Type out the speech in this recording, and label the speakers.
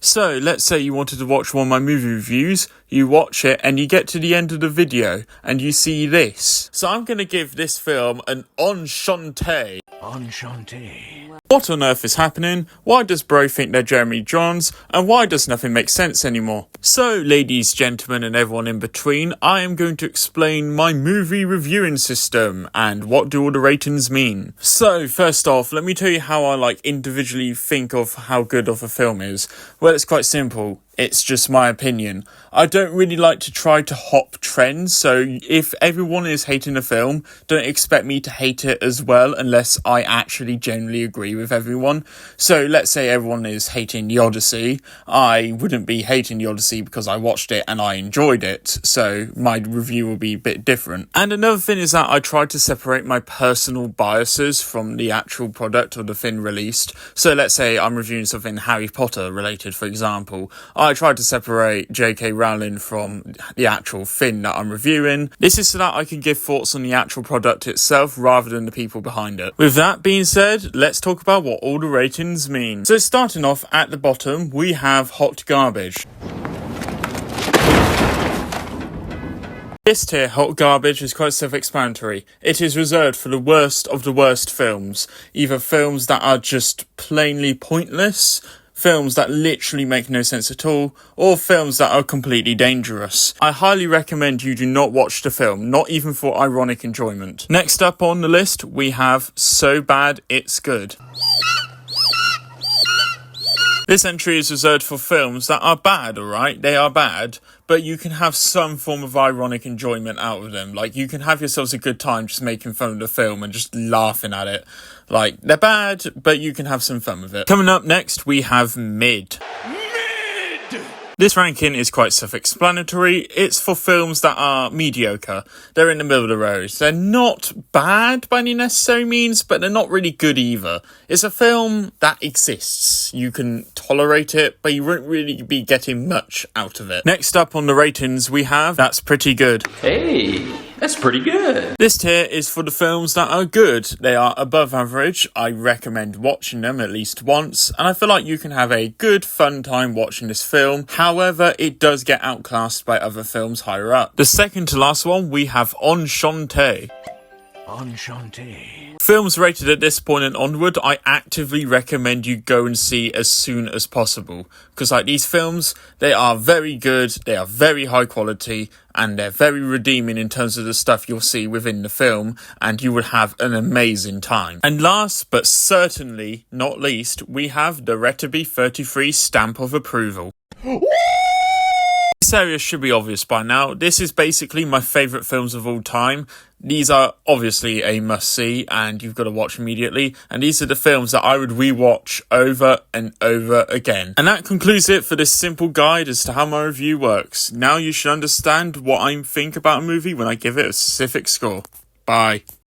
Speaker 1: So, let's say you wanted to watch one of my movie reviews, you watch it and you get to the end of the video and you see this. So I'm going to give this film an enchanté. Enchanté. What on earth is happening? Why does bro think they're Jeremy Johns? And why does nothing make sense anymore? So, ladies, gentlemen and everyone in between, I am going to explain my movie reviewing system and what do all the ratings mean. So, first off, let me tell you how I individually think of how good of a film is. Well, it's quite simple. It's just my opinion. I don't really like to try to hop trends, so if everyone is hating a film, don't expect me to hate it as well unless I actually generally agree with everyone. So let's say everyone is hating the Odyssey. I wouldn't be hating the Odyssey because I watched it and I enjoyed it, so my review will be a bit different. And another thing is that I try to separate my personal biases from the actual product or the thing released. So let's say I'm reviewing something Harry Potter related, for example. I tried to separate J.K. Rowling from the actual thing that I'm reviewing. This is so that I can give thoughts on the actual product itself rather than the people behind it. With that being said, let's talk about what all the ratings mean. So starting off at the bottom, we have hot garbage. This tier, hot garbage, is quite self-explanatory. It is reserved for the worst of the worst films. Either films that are just plainly pointless, films that literally make no sense at all, or films that are completely dangerous. I highly recommend you do not watch the film, not even for ironic enjoyment. Next up on the list, we have So Bad It's Good. This entry is reserved for films that are bad, alright? They are bad, but you can have some form of ironic enjoyment out of them. You can have yourselves a good time just making fun of the film and just laughing at it. They're bad, but you can have some fun with it. Coming up next, we have Mid. This ranking is quite self-explanatory. It's for films that are mediocre. They're in the middle of the road. They're not bad by any necessary means, but they're not really good either. It's a film that exists. You can tolerate it, but you won't really be getting much out of it. Next up on the ratings we have That's Pretty Good.
Speaker 2: Hey, that's pretty good.
Speaker 1: This tier is for the films that are good. They are above average. I recommend watching them at least once, and I feel like you can have a good fun time watching this film. However, it does get outclassed by other films higher up. The second to last one, we have Enchanté. Enchanté. Films rated at this point and onward, I actively recommend you go and see as soon as possible. Because these films, they are very good, they are very high quality, and they're very redeeming in terms of the stuff you'll see within the film, and you will have an amazing time. And last, but certainly not least, we have the Retaby 33 stamp of approval. This area should be obvious by now. This is basically my favourite films of all time. These are obviously a must-see and you've got to watch immediately. And these are the films that I would rewatch over and over again. And that concludes it for this simple guide as to how my review works. Now you should understand what I think about a movie when I give it a specific score. Bye.